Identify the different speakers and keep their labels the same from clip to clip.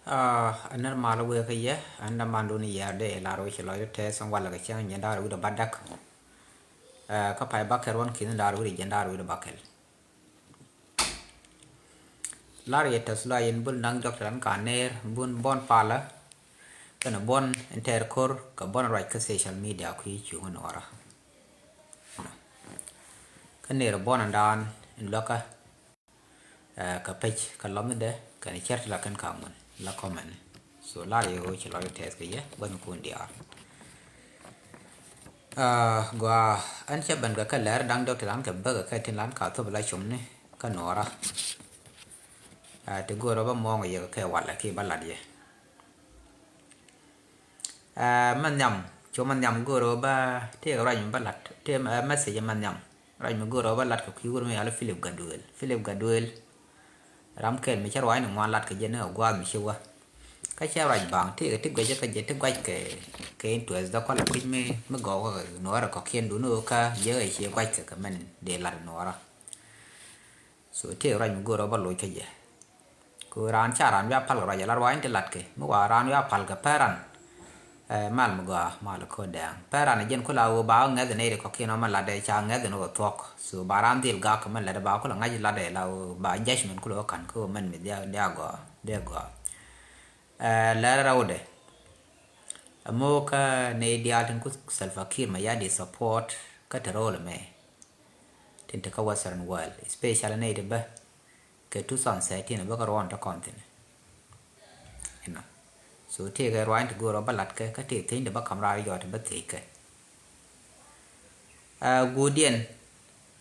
Speaker 1: Anar malo we kaya anda mando ni ya de la ro chelo te son wala ka chang nyanda ru da badak ka pai baker won kin da ru ri janda ru da bakel lar ye tasla yen bul nang doctor an ka ner bun bon pala kana bon enter kor ka bon right ka social media ku yi chu no ora ka ner bon andan in loka ka page ka lomde ka ni chat la kan ka mun la comment so lar ye ho chelo te ka ye ban ku ndia gua an che ban ga ka ler dang doctor an ka ba ka tin lan ka to bla chum ne ka nora te go ro ba mo ngi ka wala ki balad ye man nyam cho man nyam go ro ba te ra nyum balad te message man nyam ra nyum go ro balad ka ki go me ala Philip Gaduel ram ken mi charwai no lat ka je ne gwa mi shiwa ka cha ra bang te ga te go je ka je te gwa ke tues da kwala pin me go ga no ra ko kien du no ka je ai che gwa ka men de la no ra so te ra nyum go ro ba lo ka je ku ran cha ran ya pal ra ya la wa inte lat ke mu wa ran ya pal ka paran mal mu ga mal ko da paran jen ko la wo ba nga de ne ko kien ma la de cha nga de no tok so baran dil ga ka man la ba ko la nga la de la ba judgment ko kan ko man me dia go la ra ode mo ka ne diaal tin ku salfakir ma ya di support ka tarol me tin ta ka western world especially ne de ba ke 2017 ba ka ron ta content so te ga right go ro balat ke ka te tin de ba kamra yo te ba te ke gudien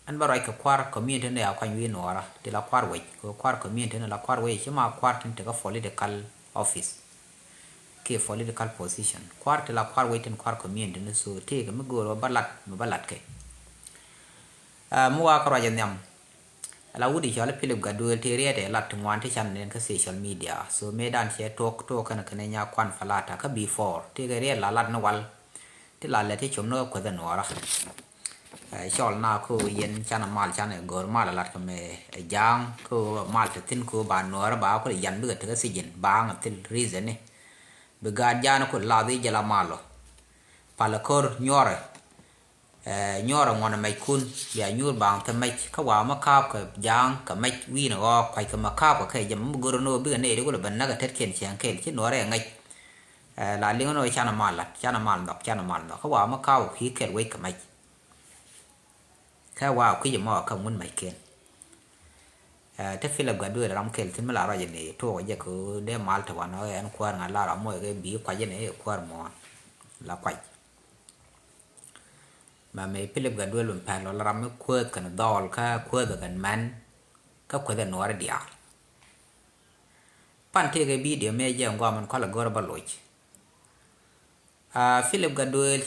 Speaker 1: an ba rai ka kwar community ne akwan wi nora de la kwar we ko kwar community ne la kwar we chima kwar tin te ka political office ke political position kwar te la kwar we tin kwar community ne so te ga go ro balat ke mu wa ka ra nyam la wudi chala Philip Gaduel te riede la tungwan te chan nen ka social media so medan che tok kana nya kwan falata ka before te ga re la no wal te la le te chom no ko da nora chol na ko yen chan mal chan gor mal la ka me jang ko mal te tin ko ba nora ba ko yan bu te si jin ba ng til reason ne be ga jana ko la di jala malo pala kor nyore nyora ngona mai kun ya nyur bang ta mai ka wa ma ka ka jang ka mai wi no kai ka ma ka ka jam mu goro no bi ne ko ban na ga tet ken chen ken chi no re ngai la ling no chana mal dok ka wa ma ka hi ket we ka mai ka wa ku je ma ka mun mai ken te Philip Gaduel ram kel tin mala ra je ne to je ko de mal ta wa no en kwar nga la ra mo ge bi kwa je ne kwar mo la kwai mà mấy Philip Gaduel luôn phải lo làm cái quơ cái đòn cái quơ được cái man cái quơ được nổi đi à pan thế cái video mấy giờ ông mình có là gọi là lỗi Philip Gaduel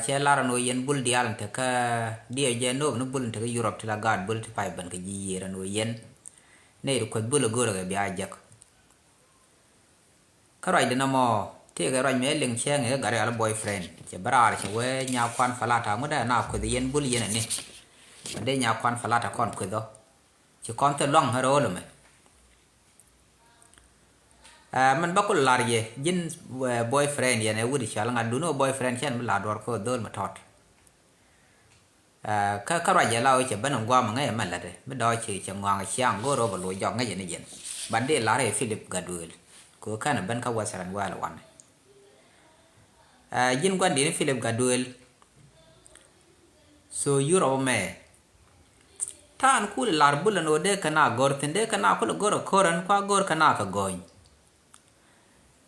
Speaker 1: chơi là nó yên bull dial thì cái dia giờ nó bull thì cái Europe thì là God bull thì phải bằng cái gì ra nó yên này được cái bull là gọi là cái bia giặc cái rồi đến nào thế cái rồi mấy lần xe người gari ala boyfriend chỉ bara chỉ với nhà quan falata mới đã nào cái yên bul yên này mà đây nhà quan falata con cái đó chỉ con tới long hay rồi mà mình bắt con lari ye jin boyfriend ye này udah chả nggak dulu boyfriend chen là đồ có đôi mà thọt cái rồi giờ lao chỉ bên ông qua mà ngay mà là đấy mới đòi chỉ ngon xiang gỗ rồi lùi dọn ngay vậy này vậy bạn đây lari Philip Gaduel của cái này bên cái Western World là one jin quan điểm Philip Gaduel so Europe me tan ku lar bulan no de kana gor tende kana ko gor koran kwa gor kana ka goin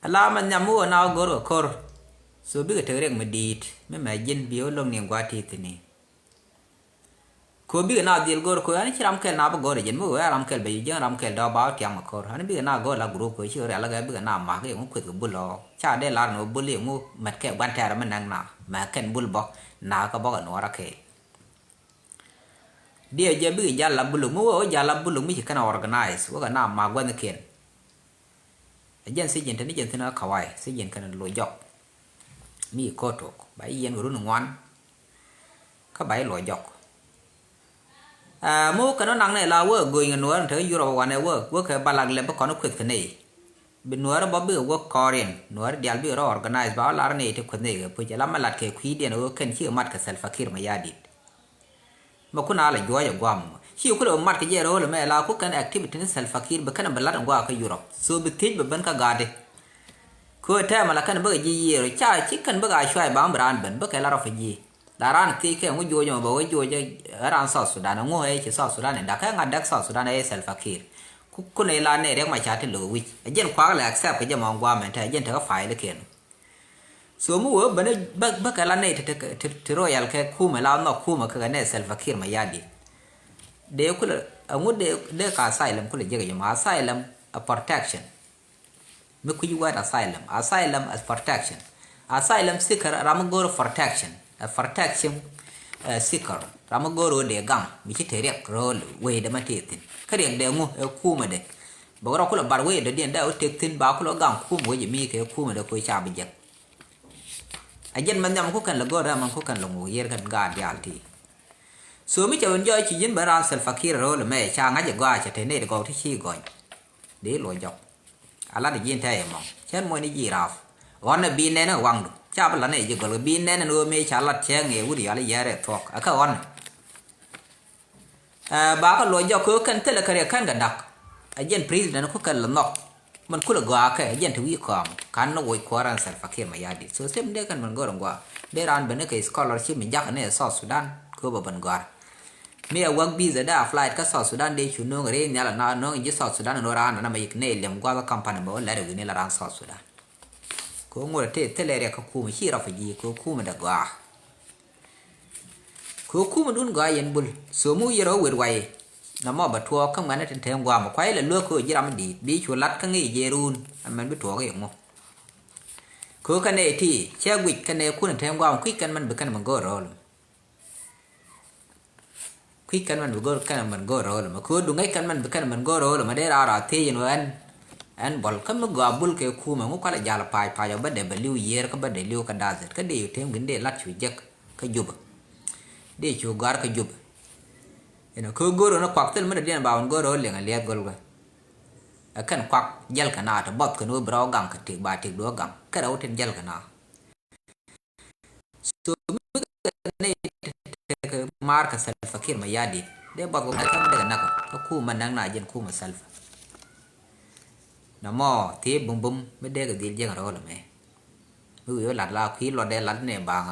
Speaker 1: ala man nyamu na gor kor so bi te rek medit me ma jin bi olong ni gwati tini ko bi na dil gor ko ani chiram kel na ba gor jin mu ram kel be jin ram kel da ba tiam kor ani bi na gor la group ko chi ala ga bi na ma ke mu ku bulo cha de la no buli mu mat ke ban ta man nang na ma ken bul bo na ka bo no ra ke dia je bi ja la bulu mu o ja la bulu mi kana organize wa na ma gwa ne ken jen si jin tani jen tana kawai si jin kana lo jok mi ko to ba yen ru no wan ka ba lo jok mu kana nang ne la work going in Nuer the Europe one work balag le ba kono kwet kane be Nuer ba be work Korean Nuer dial be organize ba la ne te kone pu jala malat ke kwi den o ken chi mat ka Salva Kiir ma yadit ma kuna la joya gwam chi ku mat ke jero le me la ku kan activity ni Salva Kiir be kana balat ngwa ka Europe so be tej be ban ka gade ko ta mala kan ba ji yero cha chi kan ba ga shwai ba mbran ben ba ka la rafa ji daran ke ngu jojo ba jojo ran South Sudan ngu e chi South Sudan da ka ngadak South Sudan e Salva Kiir ku ne la ne rek ma cha te lo wi ajen kwa la accept ke jama ngwa men ta ajen ta fa ile ken so mu wo bane ba ka la ne te royal ke ku me la no ku ma ka ne Salva Kiir ma yadi de ku ngu de ka asylum ku le je ga ma asylum a protection me ku yi asylum as protection asylum seeker ramagoro protection a protection seeker ramagoro de gam mi ci tere rol we de matetin kare de ngu e kuma de ba ro kula bar we de den da o tetin ba kula gam ku mo je mi ke kuma de ko cha bi je ajen man nyam ko kan la gora man ko kan lo mo yer kan ga dialti so mi chawon jo ci yin baran Salva Kiir rol me cha nga je ga cha te ne de go ti chi go de lo jo ala de yin ta e mo chen mo ni giraf on bi ne na wang cha bala ne je gol bi ne no me cha lat che nge wuri ala yare tok aka on ba ka lo jo ko kan tele kare kan ga dak ajen president ko kan lo nok man kula ga ka ajen tu wi ko kan no wo ko ran Salva Kiir ma yadi so sem de kan man go ngwa de ran bene ke scholarship mi jak ne South Sudan ko ba ban gar me a work visa da flight ka South Sudan de chu no re nyala na no je South Sudan no ran na ma yik ne lem gwa company ba la de ne la ran South Sudan ko ngora te telere ka kuma shi rafaji ko kuma da ga ko kuma dun ga yen bul so mu yero wer waye na mo ba tuo kan ngana ten tem gwa ma kwai la lo ko jiram di bi chu lat kan ngi jerun man bi tuo ga mo ko kan ne ti che gwit kan ne kun tem gwa kwit kan man be kan man go rol kwit kan man go kan man go rol ma ko du ngai kan man be kan man go rol ma de ra te yin wan an bol kam go abul ke kuma mu kala jala pai pai ba de beliu yer ka ba de liu ka dazet ka de tem ginde lat chu jek ka juba de chu gar ka juba ina ko goro na kwaktel ma de den ba on goro le ngale gol ga akan kwak jel ka na ta bot ka no bro gam ka ti ba ti do gam ka raw ten jel ka na so ne ka mar ka Salva Kiir ma yadi de bot ko ka de na ka kuma nang na jen kuma Salva nó mò thế bum bum mới đeo cái gì riêng rồi là mẹ người yêu lạt la khí lo đeo lạt này bằng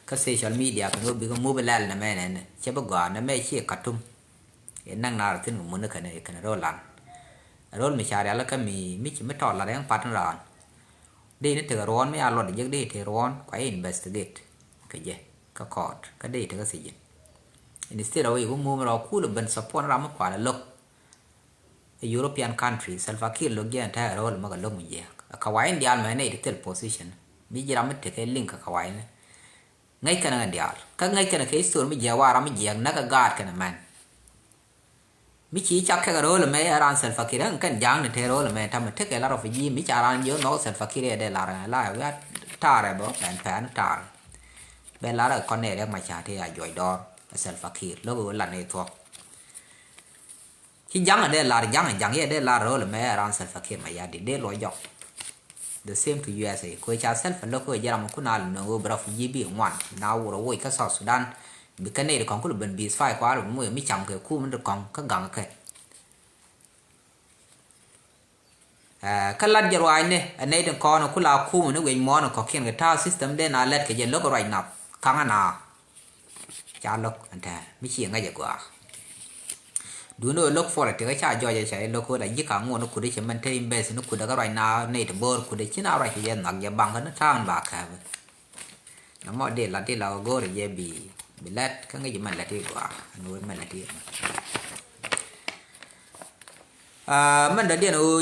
Speaker 1: các social media cái người bị cái mobile là mẹ này chứ bao giờ nó mẹ chỉ cắt tung cái năng nào tin của muốn nó cái này rồi lặn rồi mình xài ra là cái mình chỉ mới tròn là đang phát ra đi nó từ rón mới alo để đi thì rón phải investigate cái gì cái code cái đi thì cái gì instead of cũng mua mà nó cú là bên support ra mất quả là lúc European country Salva Kiir lo gian ta role ma lo mu je kawai ndial ma ne detail position mi jira ma te ke link kawai ne ngai kana ndial ka ngai kana ke store mi je wara mi je na ka gar kana man mi chi chak ka role me ran Salva Kiir kan jang ne te role me ta ma te ke la ro fi mi cha ran yo no Salva Kiir de la wa tare bo pan tar be la ra kon ne re ma cha te a joi do Salva Kiir lo go la ne to khi jang ở đây là jang ở đây là rồi là mấy ran Salva Kiir mà ya đi lo dọc the same to USA ko cha Salva lo ko jara mo kuna no bra fu jibi ngwan na wo ro ka South Sudan bi kan ne kon ko ben bi fai kwa ro mo mi cham ke ku mun kon ka gang ke ka lad jaro ai ne den ko no kula ku mun we mo no ko ken ga ta system de na let ke je lo ko right now kang na cha lo anta mi chi nga je kwa do no look for it ga cha joye cha lo ko da yika ngo no ku de man te invest no ku da ga right now ne to bor ku de china right ye nak ye bang na tang ba ka na mo de la de la go re ye bi let ka ngi man la ti kwa no man la ti man da de no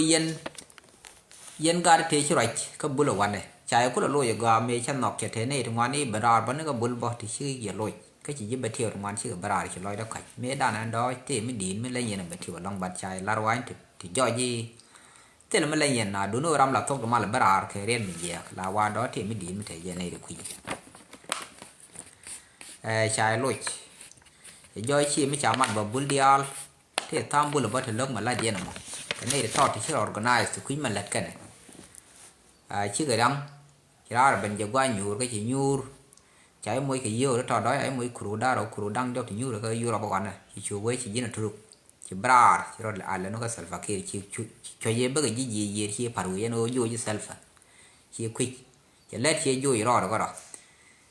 Speaker 1: yen ga te chi right ka bu lo wan ne cha ko lo ye ga me chan nok che te ne to ngani ba ra ba ne ga bul bo ti chi ye lo cái chỉ biết thiểu ngoan chứ bà chỉ nói đó cảnh mấy đàn anh đó thì mới đến mới lấy gì là biết thiểu lòng bát chai la roan thì do gì thế là mới lấy gì là đúng rồi ram là tốt mà là bà cái riêng mình gì là qua đó thì mới đến mới thấy gì này được quỳ chai lôi joy chi mi cha man ba bul dial te tam bul ba te lok ma la dien mo cái này thọ thì chưa organize thì quý mà lật cái này chứ cái đăng ra là bên giờ qua nhur cái gì nhur trái mỗi cái yêu đó đó ấy mỗi kuru đa rồi kuru đăng đâu thì nhur cái yêu là bao quát này chỉ chú với chỉ là trục chỉ bra chỉ rồi là nó cái self kia chỉ cho ye bất cái gì chỉ paru ye nó yêu chỉ self chỉ quick chỉ let chỉ yêu rồi đó rồi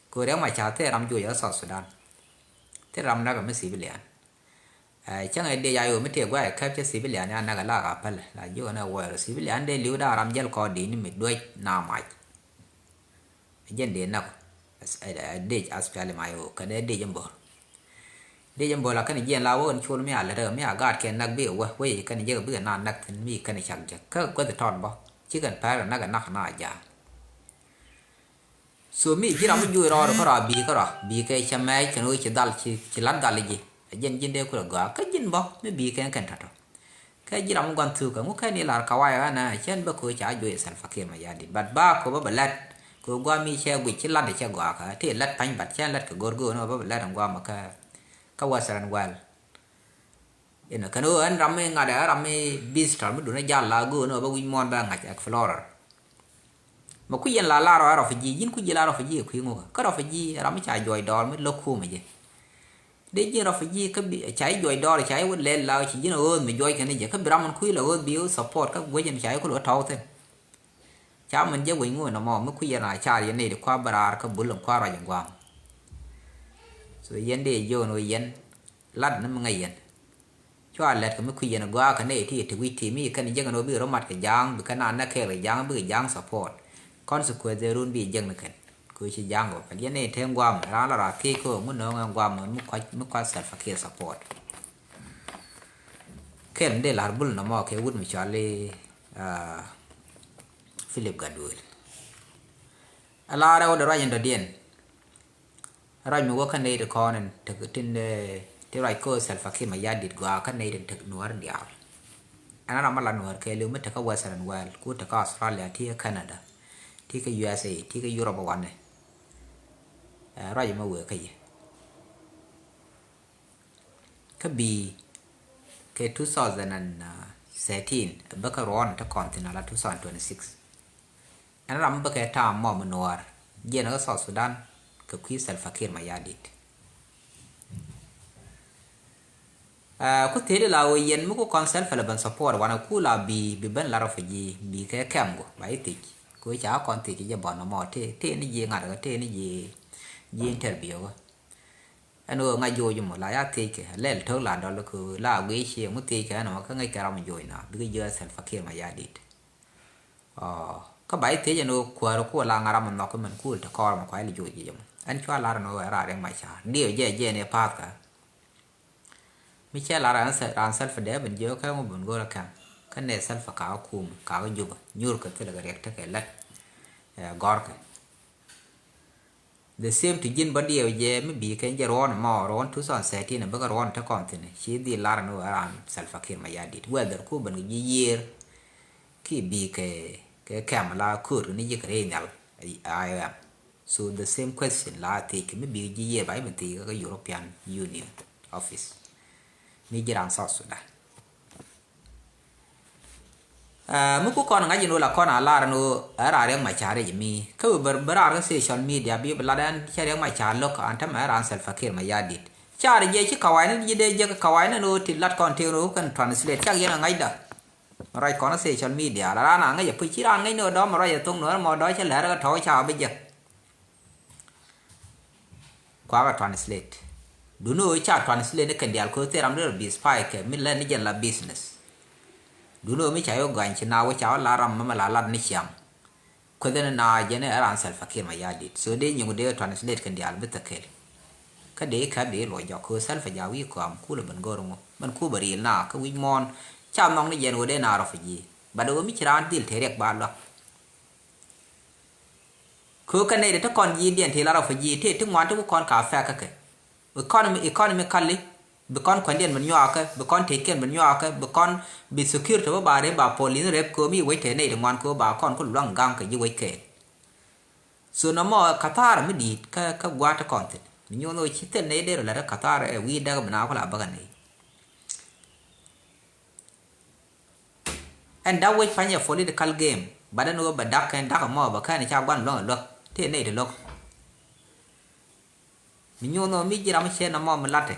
Speaker 1: cô đéo mà chả thế làm yêu ở South Sudan thế làm ra cái mấy civilian chẳng ai để ai ở mấy tiệm qua các cái civilian anh là la gặp là yêu nó qua civilian để liu đã làm gel có đi nên mình đuôi nam mai dân đến nào để aspect mai ô cái đấy để jumbo là cái này dân lao ôn chôn mấy à là đời mấy à gạt cái nắc biểu qua quay cái này giờ bây giờ nàn nắc thì mi cái này chẳng chắc có thể thon bao chỉ cần phải là nắc nà giả số mi khi nào mình vui rồi có rồi bị cái chăm mấy cái nuôi chỉ lăn dal gì dân đây cũng là cái dân bao mới bị cái thật rồi cái gì làm quan thứ cái cái này là kawaii na chen ba ko cha vui san fakir mà gia đình bát ba ko ba lát ko gua mi che gui chỉ lăn để che gua cả thì lát bánh bát chen lát cái gorgo nó ba lát đằng gua mà cái kawasaran wal ina kanu an ramme ngada ramme bistar mu duna jalla go no ba wi mon ba ngaj ak flora ma ku yen la ro fa ji yin ku ji la ro fa ji ku ngo ka ro fa ji ramme cha joy dor mu lo ku ma je de ji ro fa ji ka bi chai joy dor chai won le la chi jin o mi joy kan je ka bram ku la o bi support ka we jen chai ku lo thau the cha man je wi ngo no mo mu ku yen la cha yen ni de kwa barar ka bul kwa ra jang wa so yen de yo no yen lad nó ngay yen cho lad cái mấy yen gua cái này thì we thì mi cái này dân nó bị rong mặt cái giang bị cái nan nó kêu là giang bị giang support consequence run bị dân nó cái cứ chỉ giang rồi cái yen này thêm qua mà là khi cô muốn nó qua mà muốn qua self care support cái này để là bul nó mà cái wood mình cho le Philip Gadul ala ra đó ra nhân đó điên rồi mình có cái này được con này thực tin thế rồi cô self fakir mà gia đình của cái này thực nuər dial anh nói là nuər cái lưu mất thực có Western world cũng thực có Australia thì Canada thì cái USA thì cái Europe one này rồi mà vừa cái gì cái bi cái 2017 bác cái ron ta continent là 2026 anh nói bác cái tham mò mình nuər giờ nó South Sudan cái quý self fakir mà gia đình có thể là yen mu ko concept phải là ban support wana kula bi ban la rafaji bi cái kem go bai ti ko cha kon ti je bon mo te ni je ngada te ni je interview ano nga jo mo la ya ti ke lel thơ là đó là cứ la we che mu ti ke nó ka ngai ka ram jo na bi je self fakir ma ya dit ka bai te je no ko la ngaram no ko man kul ta ko ma kwai li jo je anh cho la no ra reng mai cha dio je ne pa kaไม่ใช่ละร้านเซลฟ์เดบันเยอะแค่มาบนโกระคังกันเนี่ยเซลฟ์ขาวคุมขาวยุบยูร์กันที่เราเรียกทั้งเล็ดกอร์กัน the same ที่ยินบัดเดียวเย่ไม่บีกันจะร้อนมอร้อนทุกส่วนเสียที่นั่นเบิกร้อนทั้งก่อนที่นี่ชีดีลาร์โนร้านเซลฟ์คิดมายาดิเวลาคู่บันยี่เยร์ที่บีกันแค่มาลาคูร์นี่ยิ่งกระเรียนแล้วso the same question ลาที่ไม่บียี่เยร์ไปเป็นที่ก็ European Union Officeมีจีรังสอดสุดได้เมื่อกูก่อนงั้นยังรู้ละก่อนอะไรนู้อะไรเรื่องไม่ชาร์จมีคือเบอร์อะไรก็โซเชียลมีเดียบีเวลาเดินใช้เรื่องไม่ชาร์จโลกอันทำอะไรเซลฟ์fakirมายาดิชาร์จยังชิคาวายนั่นยังเดียกาวายนั่นนู้ติดลัดคอนเทนต์นู้กัน translate จากยังไงเด้ออะไรก่อนโซเชียลมีเดียแล้วนั่งไงอย่าพูดชี้ร้านไงนู้ดอมอะไรอย่าตรงนู้นมอดอยเฉลี่ยแล้วก็ถอยชาวไปเยอะกว่าก็ translateดูนู้ชา translate นี่กันเดียวเขาเตรียมเรื่อง business แค่ไม่เล่นนี่จะละ business ดูนู้ไม่ใช่ว่าการชนะว่าชาวลารำมันมาลาลัดนี่เชียงคนเดินนายยันเนี่ยร้านเซลฟ์fakirมายาดิส่วนเดี๋ยวยังเดี๋ยว translate กันเดียวไม่ตะเคียนก็เดี๋ยวแค่เดี๋ยวลอยจากคือเซลฟ์ยาวิความคู่เลยมันก็รู้มันคู่บริลน่าก็วิมอนชาวน้องนี่ยันว่าเดี๋ยวนาราฟจีบัดว่าไม่ใช่ร้านดิลเทเรียกบาลหรอกคือกันในเดี๋ยวถ้าก่อนยีเดียนที่ลาราฟจีที่ทุกวันทุกคนกาแฟก็เกิดeconomy kali bekon kwandian ban yoa ka bekon teken ban yoa ka bekon bi security ba re ba police rep ko mi wei te nei de ngwan ko ba kon ko luang gang ka yi wei ke so no mo qatar mi dit ka gwa ta kon te minyo no chite ne de la Qatar wi da bana ko la bagan ne and that way fanya political game badan no badak and dak mo ba kan cha gwan lo te ne de lo minyo no mi jira ma che na mo late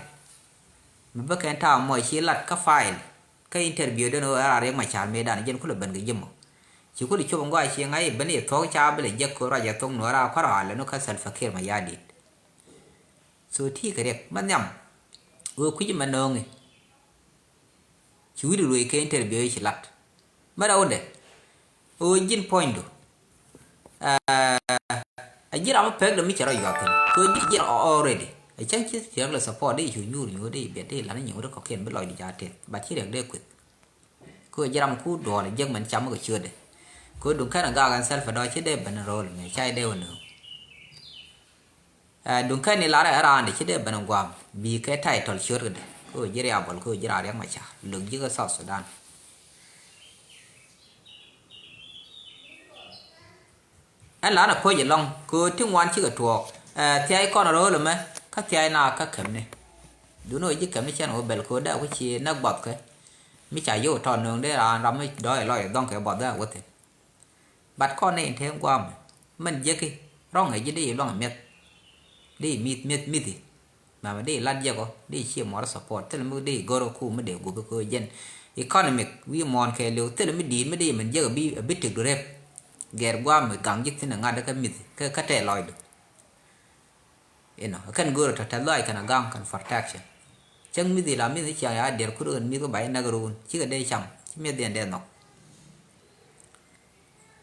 Speaker 1: mi ba kan ta mo chi lat ka file ka interview de no ara re ma cha me dan jen ko le ban ge jemo chỉ có đi chụp ngôi chị ngay bên này tháo cha bên này giấc cô ra giấc tung nó ra khoa ra là nó khá sẵn fakir mà gia đình số thi cái đẹp mất nhầm quý mà nông này chú được rồi cái interview chỉ lặt mất đâu đấy jin point rồi chỉ là một peg là mới trả lời được tôi chỉ là already chẳng chỉ là support đấy chú nhu đấy biết đấy là nó nhiều đó có kiện bất lợi đi ra tiền bà chỉ được đây quyết cô chỉ làm cú đùa là giấc mình chấm cái chưa đấy cô đúng cái là gan self đó chứ đây bên rồi này chạy đều nữa đúng cái này là ra để chứ đây bên Guam vì cái title shirt rồi cô chỉ ra bảo cô chỉ ra đấy mà chả lượng chứ cái South Sudan anh là nó coi gì long cô tiếng ngoan chứ cái thuộc thì ai con rồi mà các thì ai nào các kém này đúng rồi chứ kém này chứ nó bel cô đã có chi nó bọt cái mi chạy vô tròn đường đấy là làm mấy đó là đong cái bọt đó có thể bắt con này thêm qua mình dễ cái rong này đi rong mệt đi mệt gì mà đi lát dễ có đi chia mỏ support tức là mới đi goro khu mới đều của cái dân economic vi mòn cái liều tức là mới đi mình dễ bị biết được rồi gẹt qua mình gắng dứt thế là ngay đó cái mệt cái trẻ lòi được cái goro thật lòi cái nào gắng cái protection chẳng mệt gì làm mệt gì chẳng ai để cứ mệt có bảy nagarun chỉ cái đây chẳng mệt đèn nó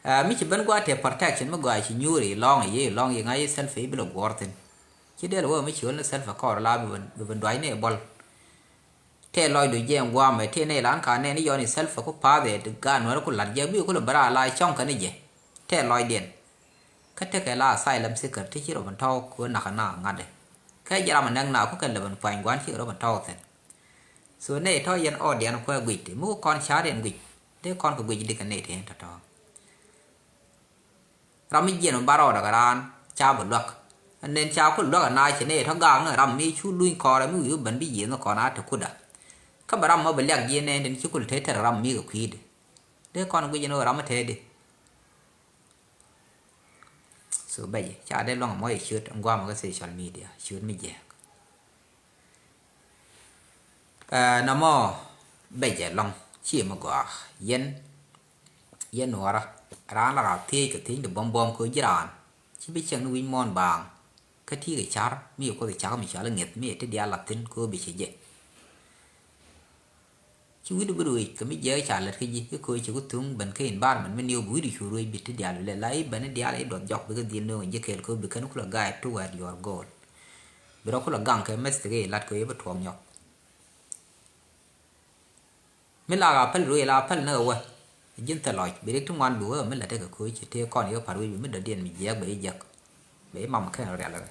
Speaker 1: mi chỉ bên qua thì protection mà gọi chỉ nuääri long gì ngay self ấy bị lột gorten chỉ để là mới chữa nó self có là bên đoái này bol thế lòi đuổi giang qua mà thế này là anh cả này nó do này self có phá về được gan nó có lật giang biết có là bara lại trong cái này gì thế lòi điện cái là sai lầm sẽ cần thế chỉ là bên thau của nạc ngắt đấy cái giờ mình đang nào có cần là bên quanh quán chỉ ở bên thau thôi số này thôi dân ở điện qua quỵt thì mua con chó điện quỵt thế con của quỵt đi cái này thì thật đó rami jian baro da garan cha bu lok nên cha ko lok na che ne tho gang na rami chu luin ko ra mu yu ban bi yin ko na ta kuda ka baram ma belak yin ne den chu kul te ta ram mi ko khid de kon gu jino ram te de so bay cha de long mo e shoot ngwa ma ka social media shoot mi je na mo bay je long chi ma go yen nuääri ra là thế cái tiếng được bom cứ dễ đàn chứ biết chẳng nuôi mòn bằng cái thi cái char mi có cái char mi char là nghiệt mi cái diaal là tin cô bị chế dễ chứ biết được rồi cái mi dễ char là cái gì cái cô chỉ có thương bên cái hình bar mình nhiều buổi đi rồi bị cái diaal lại lấy bên diaal ấy đột dọc với cái tiền nữa như cái cô bị cái nó là guide toward your goal bây giờ cô là găng cái mess cái lát cô ấy bắt thuồng nhọc mình là apple rồi là apple nữa vậy dân ta lòi bị đấy trong ngoan đũa mới là cái cuối chỉ theo con yêu phải bị mất đợt điện mình giặc bể mầm cái nào rẻ rồi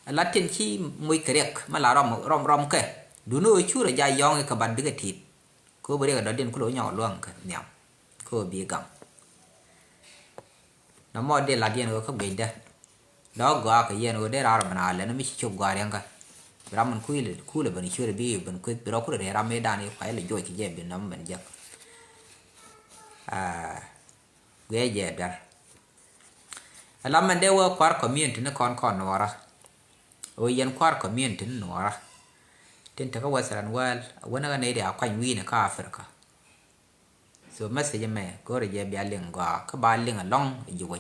Speaker 1: là trên chi mùi cái mà là rom cái đủ nơi chú là dài yong cái bàn đứa cái thịt cô bữa đây đợt điện cô lỗi nhỏ luôn cái nhầm cô bị gặm nó mò đây là điện rồi không bị đây đó gõ cái điện rồi đây ra mà nào là nó mới chụp gõ điện cái ram mình khui là bên chưa là bị bên khui đó cũng là ram mấy đàn phải là dội cái gì bên nó mình giặc gue je dar alam man dewa kwar community ne kon nora o yen kwar community nora tin ta ka wasaran wal wana ga ne da kwan wi ne ka afrika so message me ko re je bia ling ga ka ba ling long ji wo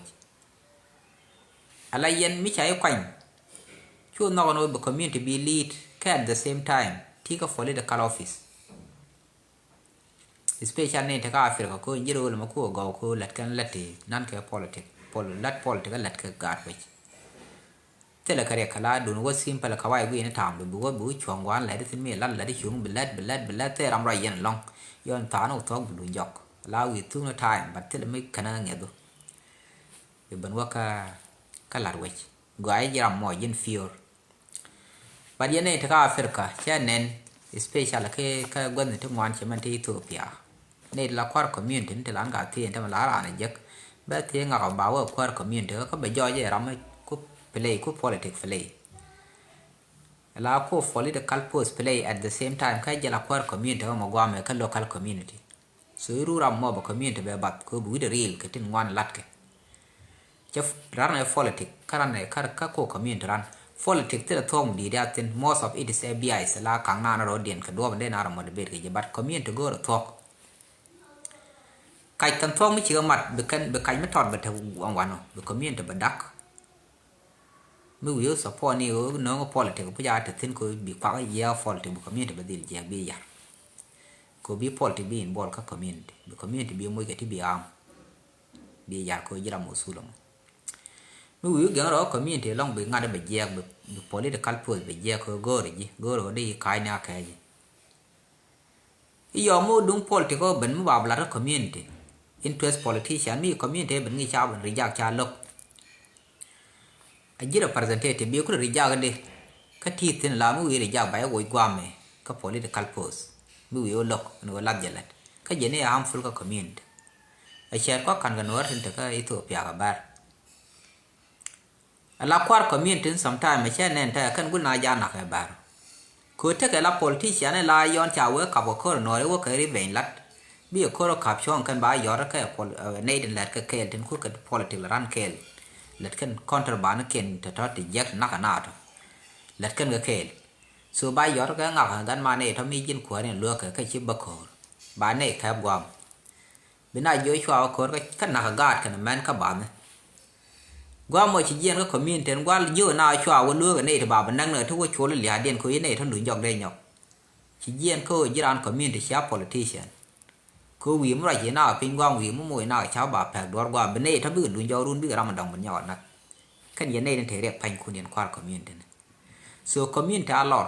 Speaker 1: ala yen mi chai kwan chu no be community be lead ka at the same time tika follow the call office especially ne ta ka afrika ko jiro le mako go ko lat kan lati nan ka politic lat ka gar we tele kare kala dun wo simple ka wai wi ne tam bu bu chong wan la de tin me lan la de chung bilad te ram ra yen long yon ta no to bu jok la wi tu no time but tele me kana ngedo be ban wa ka lar we go ai jam mo yin fear but yen ne ta ka afrika cha nen especially ke ka gwan te ngwan che man te Ethiopia này là kwar community thì là anh cả tiền thì mà lá này giấc bé thì ngọc bảo ở kwar community có bây giờ vậy lắm có play có politics play la ko political post play at the same time ka jala kwar community ma gwame ka local community so irura mo ba community be bat ko bu de real ka tin wan latke chef ran politic karane kar ka ko community ran politic te thong di datin most of it is FBI sala kang na ro den ka do ba de na mo de be ke bat community go talk kai kan thong mi chi mat be kan be kai me tot ba te wan wan be community ba dak mi will support ni no politics bu ja te tin ko bi pa ya politics bu community ba dil je bi ya ko bi politics bi in bol ka community bi community bi mo ke ti bi am bi ya ko jira mo sulum mi will ga ro community long bi ngade be je bi political post be je ko go ro di kai na ka ji yo mo dung politics ko ben mo ba bla community interest politician mi community ben ngi cha ben rijak cha lok ajira representative bi ko rijak de ka ti tin la mu wi rijak ba yo gwame ka political post mi wi lok no la jalat ka jene harmful ka community a share ko kan ga Nuer tin ka Ethiopia ka bar ala kwar community sometime a share nen ta kan guna ja na ka bar ko te ka la politician la yon cha we ka ko no re wo ka ri ben lat bi ko ro kap chon kan ba yor ka ne den lat ka kel tin ku ka political ran kel let kan counter ban ken ta ta ti jak na kana to let kan ga kel so ba yor ka nga gan ma ne to mi jin ko ne lo ka chi ba ko ba ne ka gwam bina yo chwa ko ka na ga kan man ka ba ne gwam mo chi jien ka community gwal yo na chwa wo lo ka ne to ba ban nang ne to wo cho le ya den ko ne to nu jok de nyok chi jien ko jiran community sha politician ko wi mo ra je na pin gwang wi mo na cha ba pa dor gwa bene ta bu du jo run bi ram dong ban yot na kan ye ne te rek pan kun yen kwar community so community a lot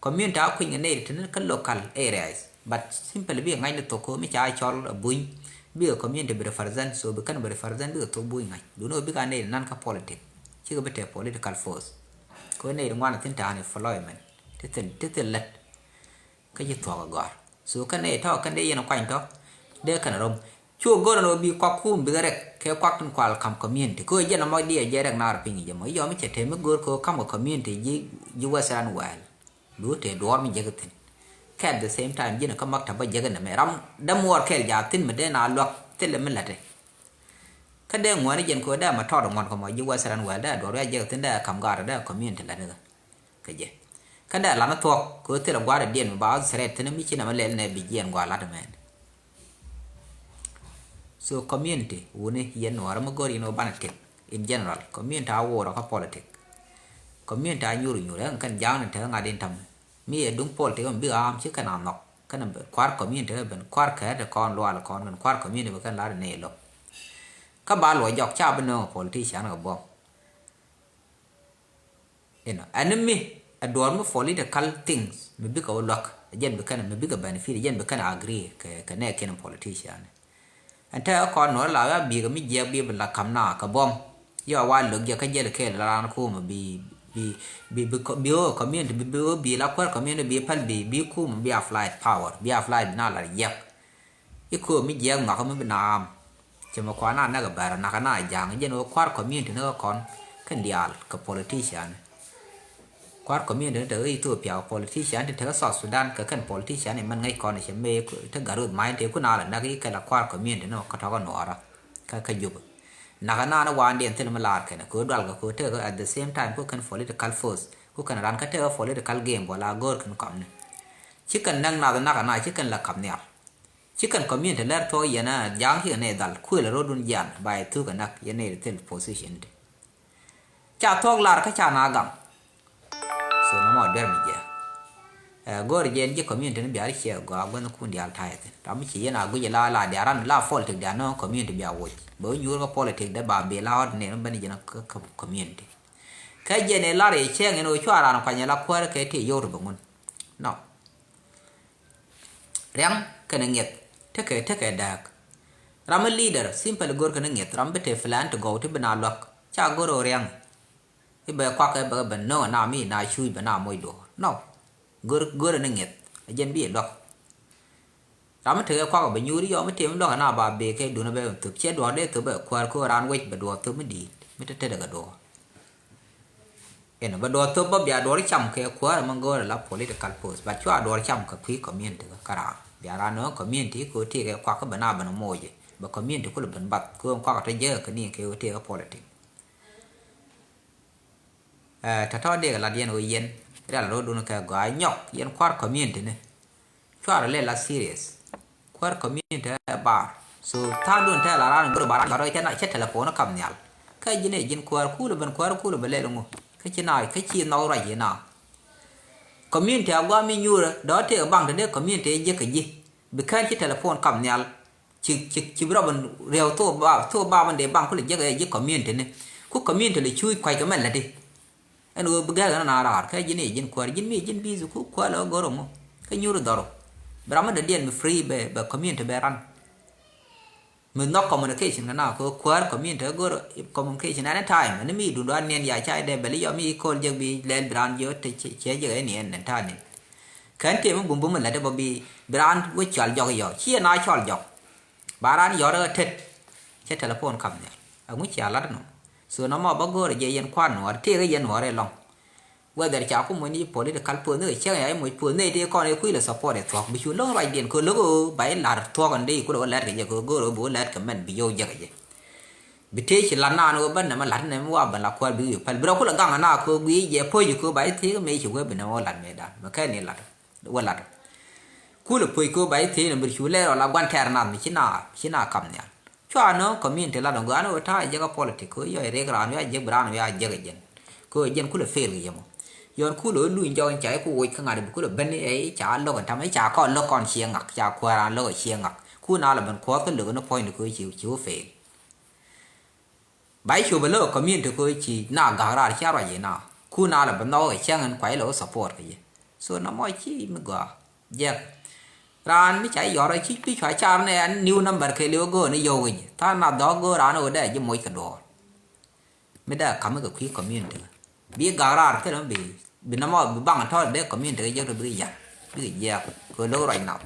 Speaker 1: community a kun ne te kan local areas but simple bi ngai to ko mi cha chol buin bi community bi represent so bi kan bi represent bi to buin ngai du no bi ka ne nan ka politics chi ko bete political force ko ne ngwan tin ta ne employment te let ka ji to ga so kan ne to kan de yen kwan to de kan rom chu go no bi kwa kum bi rek ke kwa tin kwal kam community ko je na mo die je rek na pin je mo yo mi che te me go ko kam community ji wasan wal du te do mi je tin ka at the same time je na ka mak ta ba je na me ram da mo kel ja tin me de na lok te le me la te ka de ngwa ni je ko da ma to do ngon ko mo ji wasan wal da do re je tin da kam ga da community la de ka je kan da la na to ko te la gwa da den ba sere tin mi chi na me le ne bi je ngwa la da me so community woni yen wara mo gori no banatik in general community a wora ka politics community a nyuru nyuru kan jang ta nga den tam mi e dung politics on bi am chi kan am nok kan kwar community ben kwar ka de kon lo ala kon kan kwar community kan la ne lo ka ba lo jok cha ben no politician ga bo enemy ador mo political things mi bi ka lok jen bi kan mi bi ka benefit jen bi kan agree ka ne ken politician anta ko no la bi ga mi je bi la kam na ka bom yo wa lu je ka je ke la ran ku ma bi o community bi la kwar community bi pal bi ku bi a flight power bi a flight na la ye i ko mi je nga ka mi na che ma kwa na ga bar na ka na jang je no kwar community no kon kan dial ka politician kwar community de Ethiopia politician de South Sudan ka kan politician man ngai kon che me ta garut mai te ku na la na ki ka la kwar community no ka ta ko nora ka jub na ka na wan den tin malar ka ko dal ka ko te at the same time ko kan political force ko kan ran ka te political game wala gor kan kam ne chikan nang na ka na chikan la kam ne chikan community ler to yana jang hi ne dal ku la rodun jan bai tu ka nak ye ne tel position cha thok lar ka cha na gam so no mo der mi je gor je je community ne biar che go agwan ku ndial taete ram chi yana gu je la de ran la fault de no community bia wo bo nyur ko politics de ba be la od ne ban je na community ka je ne la re che ngeno chwa ran kwa nya la kwar ke ti yor bungun no rang kan nget te ke dak ram leader simple gor kan nget ram bete flan to go to bana lok cha goro rang ibe kwa ke ba ben no na mi na chui ba na moi do no gor ne nget jen bi lok ram te kwa ba nyuri yo me tem lo na ba be ke du na be tu che do de tu be kwa ko ran we be do tu me di me te daga do eno ba do to ba bia do cham ke kwa ma go la political post ba chwa do cham ka kui community ka kara bia ra no community ko ti ke kwa ka bana bana moje ba community ko ban bat ko kwa ka je ka ni ke o ti ka politics ta to de la dien o yen ra lo do no ka ga nyok yen kwa community ne chwa le la serious kwa community ba so ta don ta la ran go ba ra ro ta na che telephone kam nyal ka jine jin kwa ku le ban kwa ku le ba le ngo cái chuyện này cái chuyện nào ra vậy nào community agwa mi nyura đó thì ở bang để community je cái gì bị cái telephone cầm nyal chỉ bro ban reo to ba ban để bang ko le je cái community này ku community le chui quay cái mình là đi anh ơi bây giờ nó ra cái gì này jin kwa jin mi jin bi zu ku kwa lo goro mo cái nyura đó brahma để điện free be community be ran mình nó communication cái nào có qua community go communication anytime anh mi đun đoan nên giải chạy để beli cho mi call giờ bị lên brand giờ thì chế giờ cái này anh ta này cái thì mình bùng mình là để bị brand với chọn giờ chia nói chọn giờ baran giờ đó thật chế telephone cầm này ông ấy chia lát nó so nó mà bao go là dây quan nó thì cái dân nó đây lòng whether cháu cũng muốn đi political pool nữa chứ ấy một pool này thì con ấy quy là support để thuộc bị chú lớn lại điện cứ lúc bảy là thuộc còn đi cũng đâu lát cái giờ cứ go rồi bố lát cái mình bị vô giờ cái gì bị thế chỉ là nó bên mà lát này mua bên là quan bị phải bữa cũng là găng nào cứ bị giờ phơi cứ bảy thế mấy chú cái bên nó lát này đã mà cái này là quên lát cứ là phơi cứ bảy thế là bị chú lấy là quan thẻ nào chỉ nào cầm này cho nó community là đồng nó thay giờ cái politics cứ giờ cái cái này giờ brand này giờ cái gì cứ giờ cứ là fail cái gì mà yon ku lo lu cho anh chạy ku cái ngày ku lo bên ấy trả lo còn thăm ấy trả con xiên ngặt trả qua ra lo xiên ngặt ku nào là mình khó cái lượng nó point được chịu phê bảy số bên lo community ku chỉ na gà ra trả rồi gì nào ku nào là bên đó cái xiên anh quay lo support cái gì so nó mới chỉ mới gà yeah ran mới chạy giờ rồi chỉ biết phải trả này anh new number cái liu go này vô cái gì ta nào đó go ra nó để cho mỗi cái đồ mới đã cảm cái quý community biết gà ra cái nó bị nó mà bằng thôi để community giờ rồi bây giờ cứ lâu rồi nào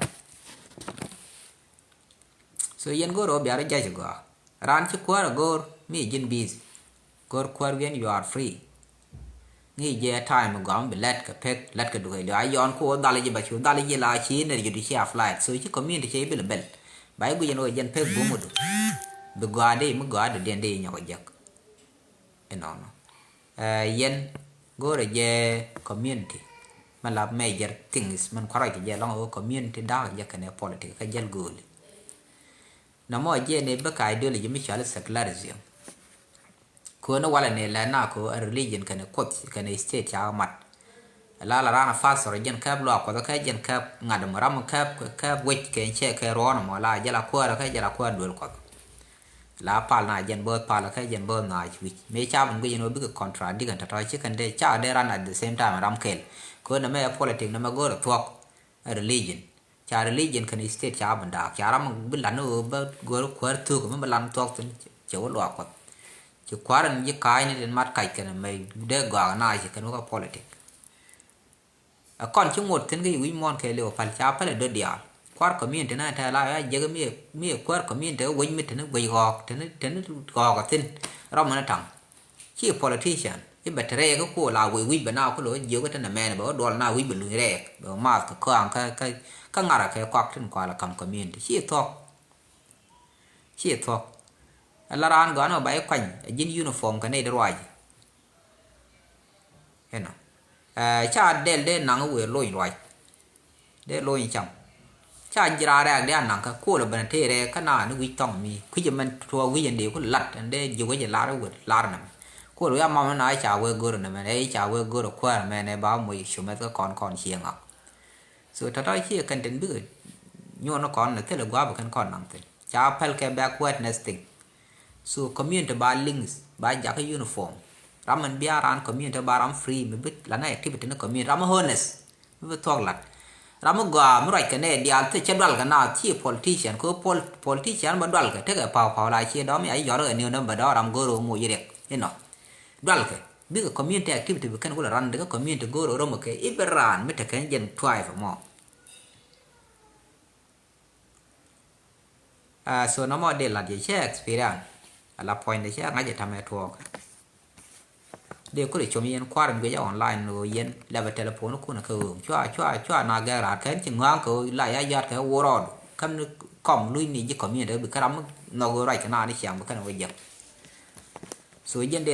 Speaker 1: so yên go rồi bây giờ chạy go ran chỉ qua rồi go mi jin busy go qua when you are free nghĩ giờ time mà gom bị let cái đuôi đó ai on ko dalej ba chu dalej la chi ne ju di flight so chỉ community chơi bị bel bai bu yên dân pek bu mudu be go ade mu go ade den de nhỏ jak eno yên go rồi về community mà là major things mình khoai cái giờ long ở community đó giờ cái này politics cái giờ goal nó mà giờ này bất cái đưa là giống như là secularism cô nó qua là này là nào cô religion cái này cốt cái này state chào mặt là ra phát rồi dân kép lo có cái dân kép ngã đầm ram kép wait cái che cái ron mà là giờ là qua là cái giờ là qua đuổi qua là pal na dân bơ pal là cái dân bơ na which mấy cha mình cái dân biết cái contradict cái thay chứ cái đây cha đây ra at the same time ram kel cô nó mấy politics nó mà go thuộc religion cha religion cái state cha mình đã cha ram biết là nó go qua thuộc mà làm thuộc chỗ lo qua chứ qua là những cái này đến mắt cái này mày để gọi này chỉ cái nó có politics còn chung một thế cái quý môn cái liệu phải cha phải là đơn diaal qua community này thay lại giờ cái mi qua community quên mi thế nó quay gọt thế nó gọt cái tin rồi mà nó thằng chỉ politician cái bật rè cái cô là quý bên nào cái lối giữa cái tên là mẹ này bảo đồ nào quý bên lối rè bảo mà cái con cái ngã là cái quạt trên qua là cầm community chỉ thuộc là ran gõ nó bay quanh dính uniform cái này được rồi thế nào cha để nắng ở lôi rồi để lôi chồng cha ra ra để nắng cái cô là bên thế này cái nào nó quý tông mi quý giờ mình thua quý giờ điều có lật để dù cái gì lá nó vượt lá này cô rồi mà nó nói chào quê guru này ấy chào quê guru qua mẹ này báo mùi số mấy cái con xiên ngọc rồi thật ra khi cần đến bước nhưng nó còn là thế là quá một con nặng thế cha phải cái backward nesting so community ba links ba giá cái uniform ram mình bia ran community ba ram free mình biết là này activity nó community ram honest mình biết thoát lật ram gà mới cái này diaal thì chân đoal cái nào chỉ politician có politician mà đoal cái thế cái phào lại chia đó mới ấy gió rồi nhiều năm đó ram go rồi mua gì đấy thế nào đoal cái biết cái community activity bị cái nó là ran cái community go rồi một cái ít ran mới cái dân try phải không so nó mà để là gì experience là point đấy chứ ngay giờ tham gia thuộc de ko le chom yen kwar nge ya online no yen la ba telephone ko na ko chwa na ga ra ken chi ngang ko la ya ya ka worod kam kom lui ni ji kom yen de bi karam no go right na ni chang ba kan we je so yen de